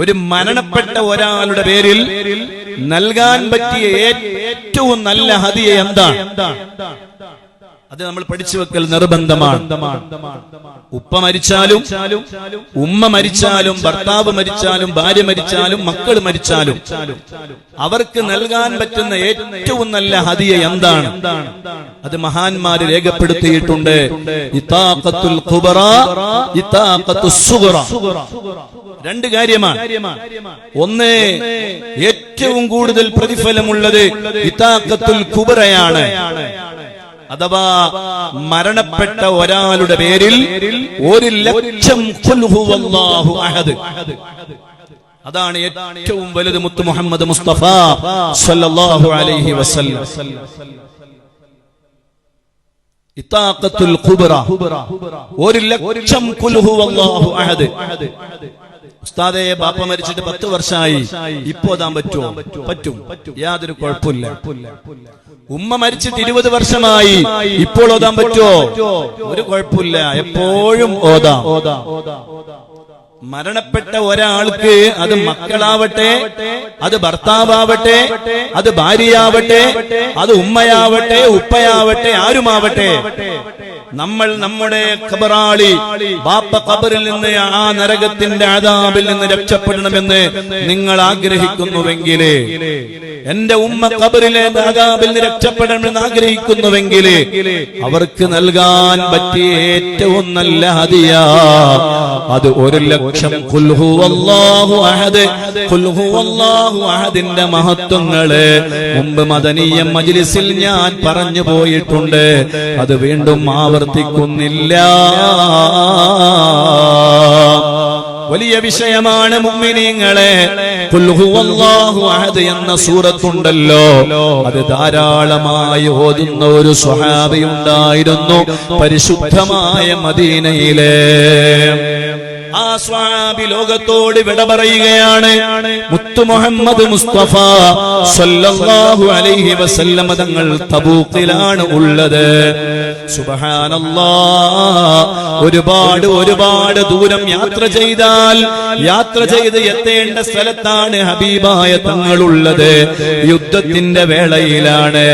ഒരു മരണപ്പെട്ട ഒരാളുടെ പേരിൽ നൽകാൻ പറ്റിയ ഏറ്റവും നല്ല ഹദിയ എന്താണ്? അത് നമ്മൾ പഠിച്ചു വെക്കൽ നിർബന്ധമാണ്. ഉപ്പ മരിച്ചാലും ഉമ്മ മരിച്ചാലും ഭർത്താവ് മരിച്ചാലും ഭാര്യ മരിച്ചാലും മക്കൾ മരിച്ചാലും അവർക്ക് നൽകാൻ പറ്റുന്ന ഏറ്റവും നല്ല ഹദിയ എന്താണ്? അത് മഹാന്മാര് രേഖപ്പെടുത്തിയിട്ടുണ്ട്. ഇതാഖത്തുൽ ഖുബറ, ഇതാഖത്തുസ് സുഗ്റ. രണ്ട് കാര്യമാണ്. ഒന്ന്, ഏറ്റവും കൂടുതൽ പ്രതിഫലമുള്ളത് ഇതാഖത്തുൽ ഖുബറയാണ്. അഥവാ മരണപ്പെട്ട ഒരാളുടെ പേരിൽ 1,00,000 ഖുൽ ഹുവല്ലാഹു അഹദ്. അതാണ് ഏറ്റവും വലുത്. മുത്ത് മുഹമ്മദ് മുസ്തഫ സല്ലല്ലാഹു അലൈഹി വസല്ലം. ഇതാഖത്തുൽ ഖുബറ 1,00,000 ഖുൽ ഹുവല്ലാഹു അഹദ്. ഉസ്താദേ, ബാപ്പ മരിച്ചിട്ട് 10 വർഷമായി, ഇപ്പോ ഓതാൻ പറ്റുമോ? പറ്റും, യാതൊരു കുഴപ്പമില്ല. ഉമ്മ മരിച്ചിട്ട് 20 വർഷമായി, ഇപ്പോൾ ഓതാൻ പറ്റുമോ? ഒരു കുഴപ്പമില്ല, എപ്പോഴും ഓതാം. മരണപ്പെട്ട ഒരാൾക്ക് അത് മക്കളാവട്ടെ, അത് ഭർത്താവട്ടെ, അത് ഭാര്യയാവട്ടെ, അത് ഉമ്മയാവട്ടെ, ഉപ്പയാവട്ടെ, ആരുമാവട്ടെ, നമ്മൾ നമ്മുടെ ഖബറാളി ബാപ്പ ഖബറിൽ നിന്ന് ആ നരകത്തിന്റെ അദാബിൽ നിന്ന് രക്ഷപ്പെടണമെന്ന് നിങ്ങൾ ആഗ്രഹിക്കുന്നുവെങ്കിൽ, എന്റെ ഉമ്മ ഖബറിലെ അദാബിൽ നിന്ന് രക്ഷപ്പെടണമെന്ന് ആഗ്രഹിക്കുന്നുവെങ്കിൽ, അവർക്ക് നൽകാൻ പറ്റിയ ഏറ്റവും നല്ല ഹദിയ അത് 1,00,000 ഖുൽ ഹുവല്ലാഹു അഹദ്. ഖുൽ ഹുവല്ലാഹു അഹദിന്റെ മഹത്വങ്ങള് മുമ്പ് മദനിയ മജ്ലിസിൽ ഞാൻ പറഞ്ഞു പോയിട്ടുണ്ട്. അത് വീണ്ടും ആവർത്തിക്കുന്നില്ല. വലിയ വിഷയമാണ് മുഅ്മിനീങ്ങളെ. ഖുൽ ഹുവല്ലാഹു അഹദ് എന്ന സൂറത്തുണ്ടല്ലോ, അത് ധാരാളമായി ഓതുന്ന ഒരു സ്വഹാബി ഉണ്ടായിരുന്നു പരിശുദ്ധമായ മദീനയിലെ. ആ സ്വഹാബി ലോകത്തോട് വിട പറയുകയാണ്. മുത്തു മുഹമ്മദ് മുസ്തഫ സല്ലല്ലാഹു അലൈഹി വസല്ലം തങ്ങൾ തബൂക്കിലാണ് ഉള്ളത്. സുബ്ഹാനല്ലാഹ്, ഒരുപാട് ദൂരം യാത്ര ചെയ്ത് എത്തേണ്ട സ്ഥലത്താണ് ഹബീബായ തങ്ങളുള്ളത്. യുദ്ധത്തിന്റെ വേളയിലാണ്.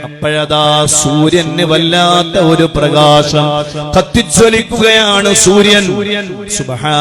അപ്പോഴതാ സൂര്യന് വല്ലാത്ത ഒരു പ്രകാശം കത്തിജ്വലിക്കുകയാണ്. സൂര്യൻ സുബ്ഹാന